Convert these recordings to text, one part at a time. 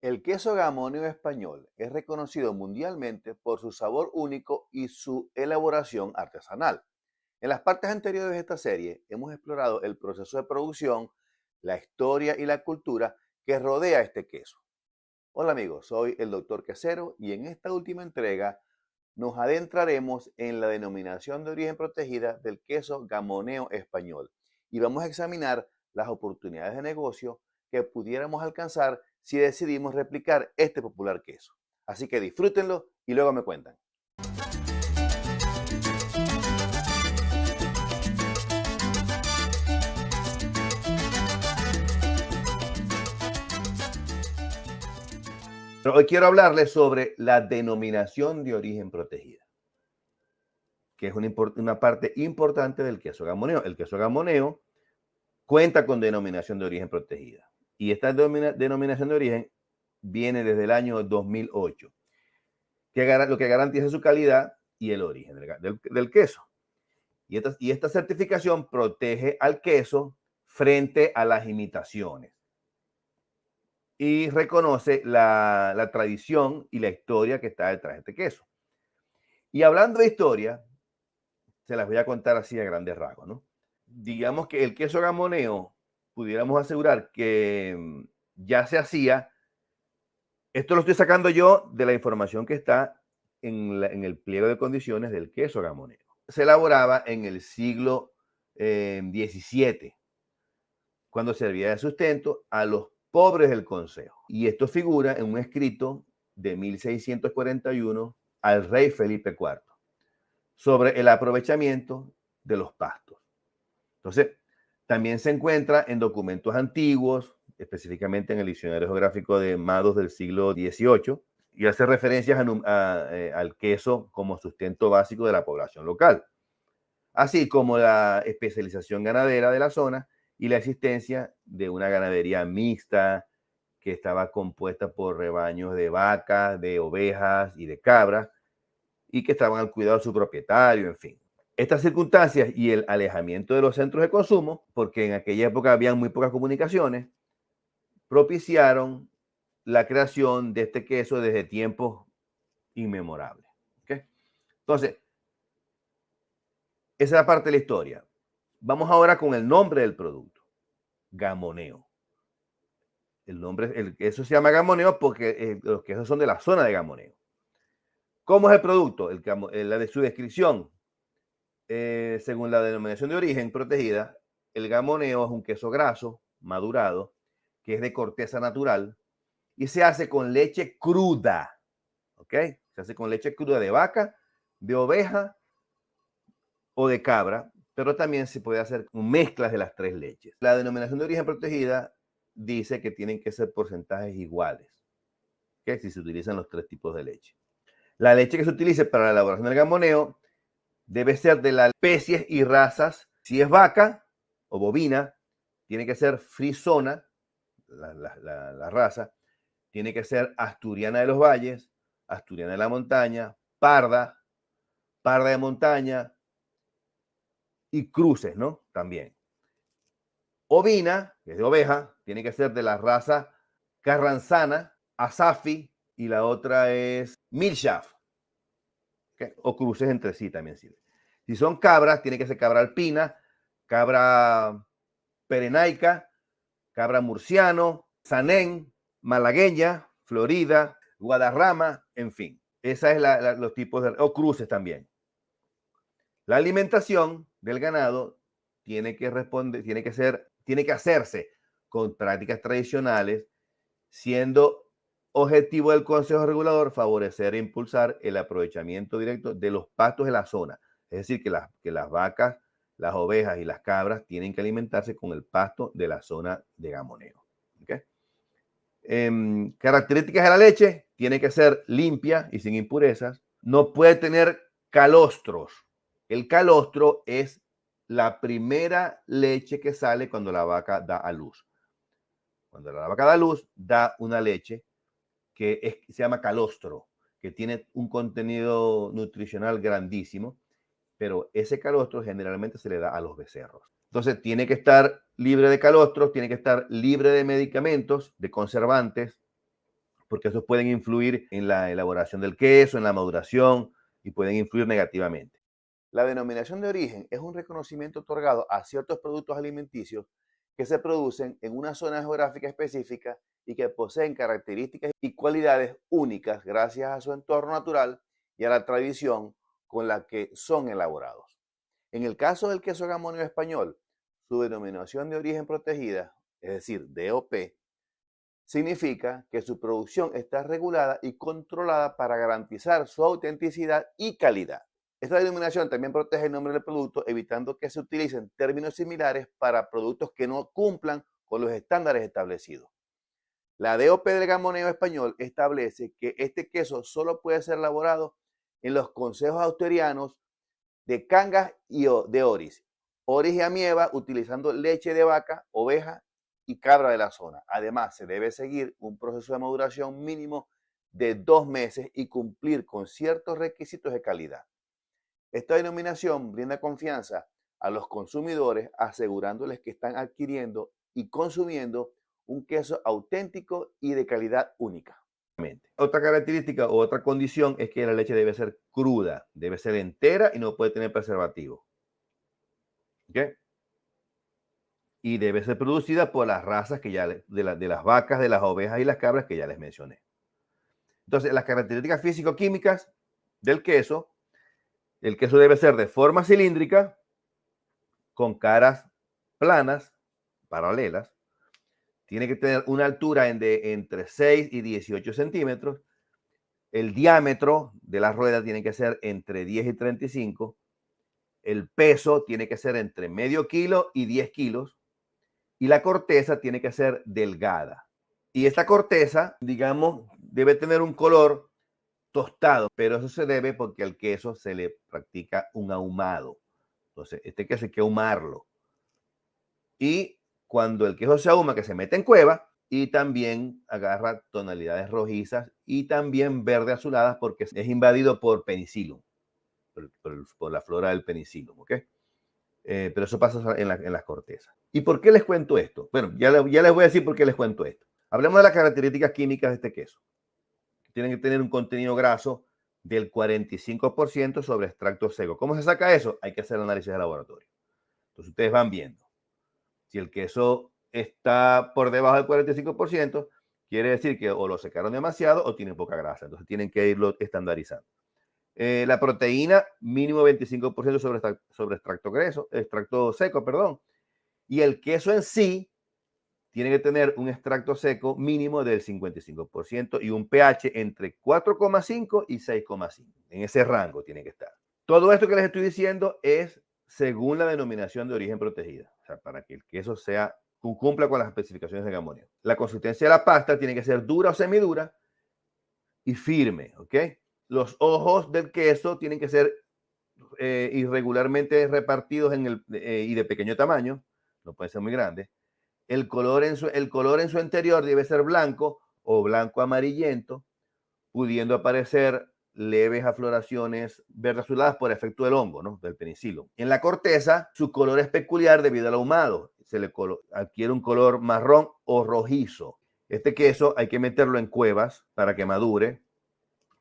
El queso gamonio español es reconocido mundialmente por su sabor único y su elaboración artesanal. En las partes anteriores de esta serie hemos explorado el proceso de producción, la historia y la cultura que rodea este queso. Hola amigos, soy el Dr. Quesero y en esta última entrega nos adentraremos en la denominación de origen protegida del queso gamoneo español y vamos a examinar las oportunidades de negocio que pudiéramos alcanzar si decidimos replicar este popular queso. Así que disfrútenlo y luego me cuentan. Pero hoy quiero hablarles sobre la denominación de origen protegida, que es una parte importante del queso gamoneo. El queso gamoneo cuenta con denominación de origen protegida y esta denominación de origen viene desde el año 2008, lo que garantiza su calidad y el origen del queso. Y esta certificación protege al queso frente a las imitaciones y reconoce la tradición y la historia que está detrás de este queso. Y hablando de historia, se las voy a contar así a grandes rasgos, ¿no? Digamos que el queso gamoneo, pudiéramos asegurar que ya se hacía. Esto lo estoy sacando yo de la información que está en el pliego de condiciones del queso gamoneo. Se elaboraba en el siglo XVII, cuando servía de sustento a los pobres del consejo. Y esto figura en un escrito de 1641 al rey Felipe IV sobre el aprovechamiento de los pastos. Entonces, también se encuentra en documentos antiguos, específicamente en el Diccionario Geográfico de Mados del siglo XVIII, y hace referencias al queso como sustento básico de la población local, así como la especialización ganadera de la zona y la existencia de una ganadería mixta que estaba compuesta por rebaños de vacas, de ovejas y de cabras, y que estaban al cuidado de su propietario, en fin. Estas circunstancias y el alejamiento de los centros de consumo, porque en aquella época había muy pocas comunicaciones, propiciaron la creación de este queso desde tiempos inmemorables. ¿Okay? Entonces, esa es la parte de la historia. Vamos ahora con el nombre del producto, gamoneo. El queso se llama gamoneo porque los quesos son de la zona de gamoneo. ¿Cómo es el producto? La de su descripción, según la denominación de origen protegida, el gamoneo es un queso graso, madurado, que es de corteza natural y se hace con leche cruda. ¿Ok? Se hace con leche cruda de vaca, de oveja o de cabra, pero también se puede hacer con mezclas de las tres leches. La denominación de origen protegida dice que tienen que ser porcentajes iguales, ¿okay? Si se utilizan los tres tipos de leche. La leche que se utilice para la elaboración del gamoneo debe ser de las especies y razas. Si es vaca o bovina, tiene que ser frisona, la raza. Tiene que ser asturiana de los valles, asturiana de la montaña, parda, parda de montaña y cruces, ¿no? También. Ovina, que es de oveja, tiene que ser de la raza carranzana, asafi, y la otra es milshaf, ¿okay? O cruces entre sí también sirve. Si son cabras, tiene que ser cabra alpina, cabra perenaica, cabra murciano, sanén, malagueña, Florida, Guadarrama, en fin. Esa es los tipos de... o cruces también. La alimentación del ganado tiene que hacerse con prácticas tradicionales, siendo objetivo del Consejo Regulador favorecer e impulsar el aprovechamiento directo de los pastos de la zona. Es decir, que las vacas, las ovejas y las cabras tienen que alimentarse con el pasto de la zona de gamoneo. ¿Okay? Características de la leche: tiene que ser limpia y sin impurezas. No puede tener calostros. El calostro es la primera leche que sale cuando la vaca da a luz. Cuando la vaca da a luz, da una leche que se llama calostro, que tiene un contenido nutricional grandísimo, pero ese calostro generalmente se le da a los becerros. Entonces tiene que estar libre de calostros, tiene que estar libre de medicamentos, de conservantes, porque esos pueden influir en la elaboración del queso, en la maduración y pueden influir negativamente. La denominación de origen es un reconocimiento otorgado a ciertos productos alimenticios que se producen en una zona geográfica específica y que poseen características y cualidades únicas gracias a su entorno natural y a la tradición con la que son elaborados. En el caso del queso gamonio español, su denominación de origen protegida, es decir, DOP, significa que su producción está regulada y controlada para garantizar su autenticidad y calidad. Esta denominación también protege el nombre del producto, evitando que se utilicen términos similares para productos que no cumplan con los estándares establecidos. La DOP del gamoneo español establece que este queso solo puede ser elaborado en los consejos asturianos de Cangas y de Oris. Oris y Amieva utilizando leche de vaca, oveja y cabra de la zona. Además, se debe seguir un proceso de maduración mínimo de 2 meses y cumplir con ciertos requisitos de calidad. Esta denominación brinda confianza a los consumidores, asegurándoles que están adquiriendo y consumiendo un queso auténtico y de calidad única. Otra característica o otra condición es que la leche debe ser cruda, debe ser entera y no puede tener preservativo. ¿Okay? Y debe ser producida por las razas que ya de las vacas, de las ovejas y las cabras que ya les mencioné. Entonces, las características físico-químicas del queso, el queso debe ser de forma cilíndrica, con caras planas, paralelas, tiene que tener una altura entre 6 y 18 centímetros, el diámetro de la rueda tiene que ser entre 10 y 35, el peso tiene que ser entre medio kilo y 10 kilos, y la corteza tiene que ser delgada. Y esta corteza, digamos, debe tener un color tostado, pero eso se debe porque al queso se le practica un ahumado. Entonces, este queso hay que ahumarlo. Y cuando el queso se ahuma, que se mete en cueva, y también agarra tonalidades rojizas y también verde azuladas porque es invadido por penicillium, por la flora del penicillium, ¿ok? Pero eso pasa en las cortezas. ¿Y por qué les cuento esto? Bueno, ya les voy a decir por qué les cuento esto. Hablemos de las características químicas de este queso. Tienen que tener un contenido graso del 45% sobre extracto seco. ¿Cómo se saca eso? Hay que hacer análisis de laboratorio. Entonces ustedes van viendo. Si el queso está por debajo del 45%, quiere decir que o lo secaron demasiado o tiene poca grasa. Entonces tienen que irlo estandarizando. La proteína, mínimo 25% sobre extracto seco, perdón. Y el queso en sí tiene que tener un extracto seco mínimo del 55% y un pH entre 4,5 y 6,5. En ese rango tiene que estar. Todo esto que les estoy diciendo es según la denominación de origen protegida. O sea, para que el queso cumpla con las especificaciones de gamonio. La consistencia de la pasta tiene que ser dura o semidura y firme, ¿ok? Los ojos del queso tienen que ser irregularmente repartidos y de pequeño tamaño, no pueden ser muy grandes. El color en su interior debe ser blanco o blanco amarillento, pudiendo aparecer leves afloraciones verde azuladas por efecto del hongo, ¿no? Del penicilio. En la corteza, su color es peculiar debido al ahumado. Se le adquiere un color marrón o rojizo. Este queso hay que meterlo en cuevas para que madure,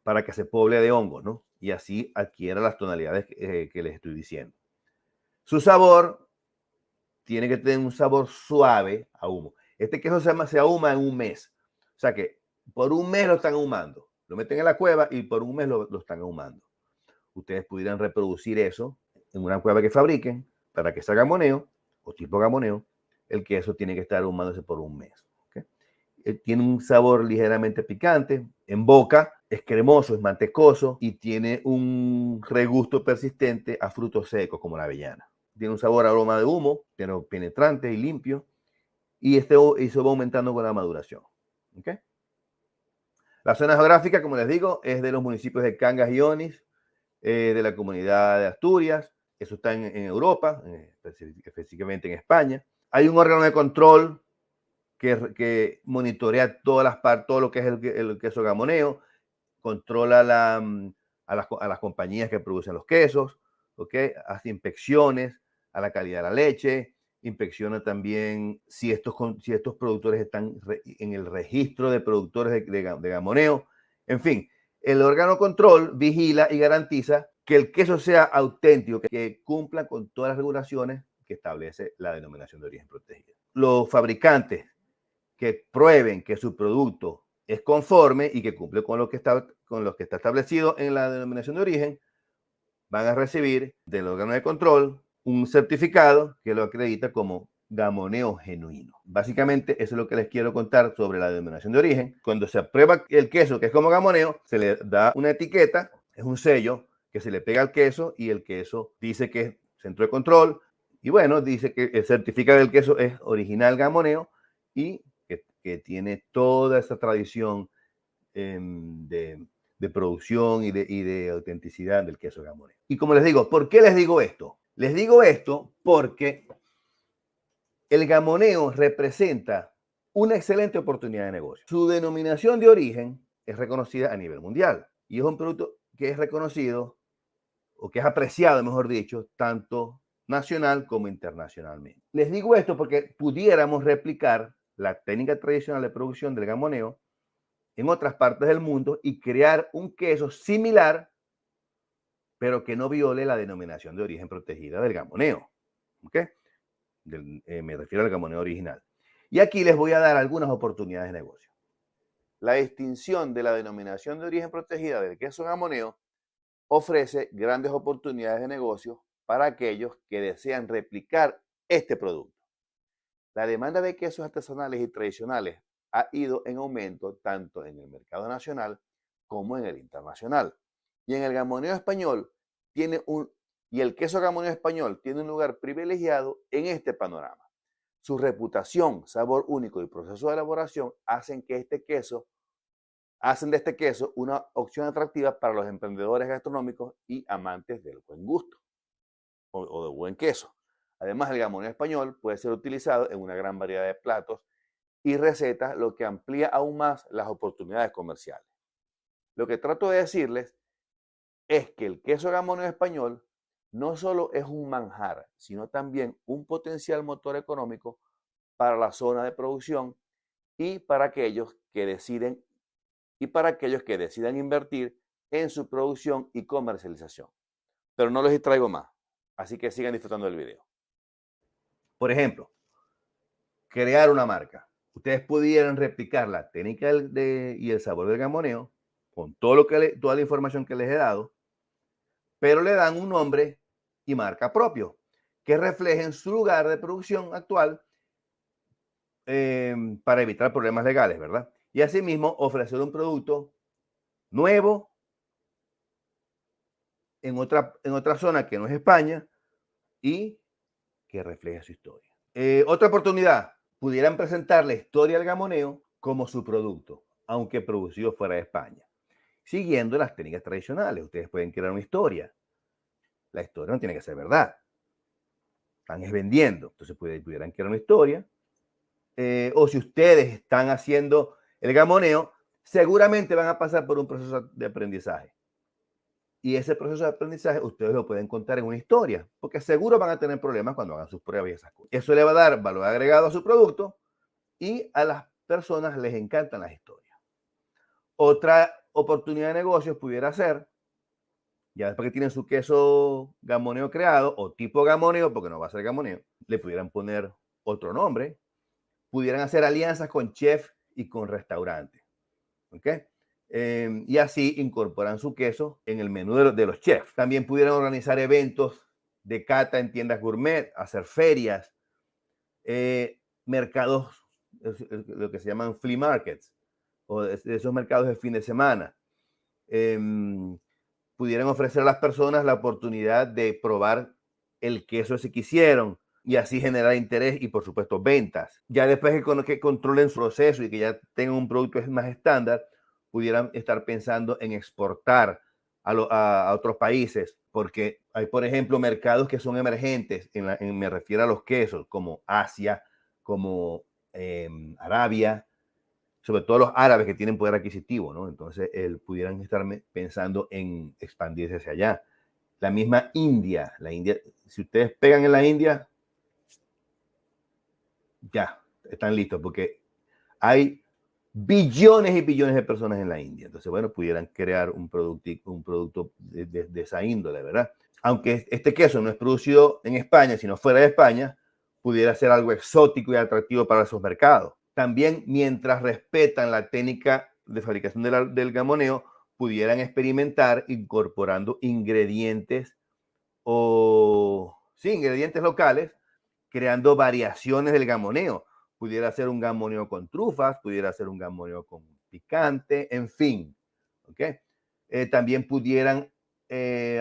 para que se poble de hongos, ¿no? Y así adquiera las tonalidades que les estoy diciendo. Su sabor tiene que tener un sabor suave a humo. Este queso se ahuma en un mes. O sea que por un mes lo están ahumando. Lo meten en la cueva y por un mes lo están ahumando. Ustedes pudieran reproducir eso en una cueva que fabriquen para que sea gamoneo o tipo gamoneo. El queso tiene que estar ahumándose por un mes. Tiene un sabor ligeramente picante, en boca, es cremoso, es mantecoso y tiene un regusto persistente a frutos secos como la avellana. Tiene un sabor aroma de humo, pero penetrante y limpio, y eso va aumentando con la maduración. ¿Okay? La zona geográfica, como les digo, es de los municipios de Cangas y Onis, de la comunidad de Asturias. Eso está en Europa, específicamente en España. Hay un órgano de control que monitorea todo lo que es el queso gamoneo, controla a las compañías que producen los quesos, ¿okay? Hace inspecciones a la calidad de la leche, inspecciona también si estos productores están en el registro de productores de gamoneo. En fin, el órgano control vigila y garantiza que el queso sea auténtico, que cumpla con todas las regulaciones que establece la denominación de origen protegida. Los fabricantes que prueben que su producto es conforme y que cumple con lo que está establecido en la denominación de origen, van a recibir del órgano de control un certificado que lo acredita como gamoneo genuino. Básicamente, eso es lo que les quiero contar sobre la denominación de origen. Cuando se aprueba el queso que es como gamoneo, se le da una etiqueta, es un sello que se le pega al queso y el queso dice que es centro de control y bueno, dice que el certificado del queso es original gamoneo y que tiene toda esa tradición de producción y de autenticidad del queso gamoneo. Y como les digo, ¿por qué les digo esto? Les digo esto porque el gamoneo representa una excelente oportunidad de negocio. Su denominación de origen es reconocida a nivel mundial y es un producto que es reconocido o que es apreciado, mejor dicho, tanto nacional como internacionalmente. Les digo esto porque pudiéramos replicar la técnica tradicional de producción del gamoneo en otras partes del mundo y crear un queso similar, pero que no viole la denominación de origen protegida del gamoneo. ¿Ok? Me refiero al gamoneo original. Y aquí les voy a dar algunas oportunidades de negocio. La distinción de la denominación de origen protegida del queso gamoneo ofrece grandes oportunidades de negocio para aquellos que desean replicar este producto. La demanda de quesos artesanales y tradicionales ha ido en aumento tanto en el mercado nacional como en el internacional. Y en el gamoneo español el queso gamoneo español tiene un lugar privilegiado en este panorama. Su reputación, sabor único y proceso de elaboración hacen de este queso una opción atractiva para los emprendedores gastronómicos y amantes del buen gusto o del buen queso. Además, el gamoneo español puede ser utilizado en una gran variedad de platos y recetas, lo que amplía aún más las oportunidades comerciales. Lo que trato de decirles es que el queso gamoneo español no solo es un manjar, sino también un potencial motor económico para la zona de producción y para aquellos que decidan invertir en su producción y comercialización. Pero no les distraigo más, así que sigan disfrutando del video. Por ejemplo, crear una marca. Ustedes pudieran replicar la técnica y el sabor del gamoneo con toda la información que les he dado, pero le dan un nombre y marca propio que reflejen su lugar de producción actual para evitar problemas legales, ¿verdad? Y asimismo ofrecer un producto nuevo en otra zona que no es España y que refleje su historia. Otra oportunidad, pudieran presentar la historia del gamoneo como su producto, aunque producido fuera de España, siguiendo las técnicas tradicionales. Ustedes pueden crear una historia. La historia no tiene que ser verdad. Están vendiendo. Entonces pudieran crear una historia. O si ustedes están haciendo el gamoneo, seguramente van a pasar por un proceso de aprendizaje. Y ese proceso de aprendizaje ustedes lo pueden contar en una historia, porque seguro van a tener problemas cuando hagan sus pruebas y esas cosas. Eso le va a dar valor agregado a su producto y a las personas les encantan las historias. Otra oportunidad de negocios pudiera ser, ya después que tienen su queso gamoneo creado o tipo gamoneo, porque no va a ser gamoneo, le pudieran poner otro nombre, pudieran hacer alianzas con chefs y con restaurantes. ¿Ok? Y así incorporan su queso en el menú de los chefs. También pudieran organizar eventos de cata en tiendas gourmet, hacer ferias, mercados, lo que se llaman flea markets, o esos mercados de fin de semana. Pudieran ofrecer a las personas la oportunidad de probar el queso si quisieron y así generar interés y, por supuesto, ventas. Ya después que controlen su proceso y que ya tengan un producto más estándar, pudieran estar pensando en exportar a otros países, porque hay, por ejemplo, mercados que son emergentes, me refiero a los quesos, como Asia, como Arabia, sobre todo los árabes que tienen poder adquisitivo, ¿no? Entonces, pudieran estar pensando en expandirse hacia allá. La misma India, si ustedes pegan en la India, ya están listos porque hay billones y billones de personas en la India. Entonces, bueno, pudieran crear un producto de esa índole, ¿verdad? Aunque este queso no es producido en España, sino fuera de España, pudiera ser algo exótico y atractivo para esos mercados. También, mientras respetan la técnica de fabricación del gamoneo, pudieran experimentar incorporando ingredientes ingredientes locales, creando variaciones del gamoneo. Pudiera ser un gamoneo con trufas, pudiera ser un gamoneo con picante, en fin. ¿Okay? También pudieran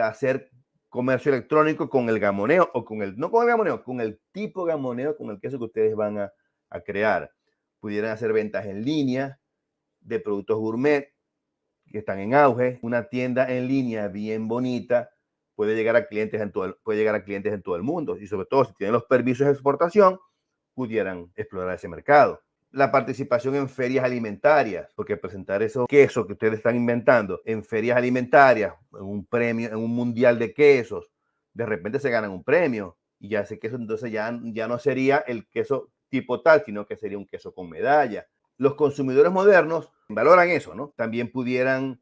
hacer comercio electrónico con el gamoneo o no con el gamoneo, con el tipo gamoneo, con el queso que ustedes van a crear. Pudieran hacer ventas en línea de productos gourmet que están en auge. Una tienda en línea bien bonita puede llegar a clientes en todo el mundo, y sobre todo si tienen los permisos de exportación, pudieran explorar ese mercado. La participación en ferias alimentarias, porque presentar esos quesos que ustedes están inventando en ferias alimentarias, en un premio, en un mundial de quesos, de repente se ganan un premio y ya ese queso entonces ya no sería el queso tipo tal, sino que sería un queso con medalla. Los consumidores modernos valoran eso, ¿no? También pudieran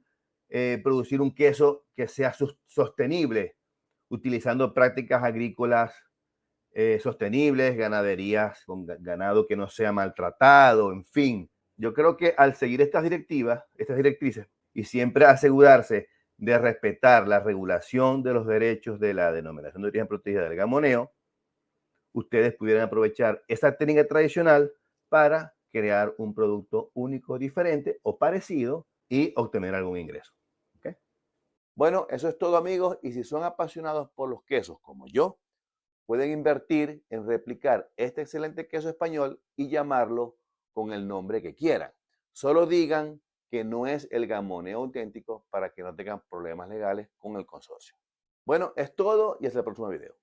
producir un queso que sea sostenible, utilizando prácticas agrícolas sostenibles, ganaderías con ganado que no sea maltratado, en fin. Yo creo que al seguir estas directrices, y siempre asegurarse de respetar la regulación de los derechos de la denominación de origen protegida del gamoneo, ustedes pudieran aprovechar esa técnica tradicional para crear un producto único, diferente o parecido y obtener algún ingreso. ¿Okay? Bueno, eso es todo, amigos, y si son apasionados por los quesos como yo, pueden invertir en replicar este excelente queso español y llamarlo con el nombre que quieran. Solo digan que no es el gamoneo auténtico para que no tengan problemas legales con el consorcio. Bueno, es todo y hasta el próximo video.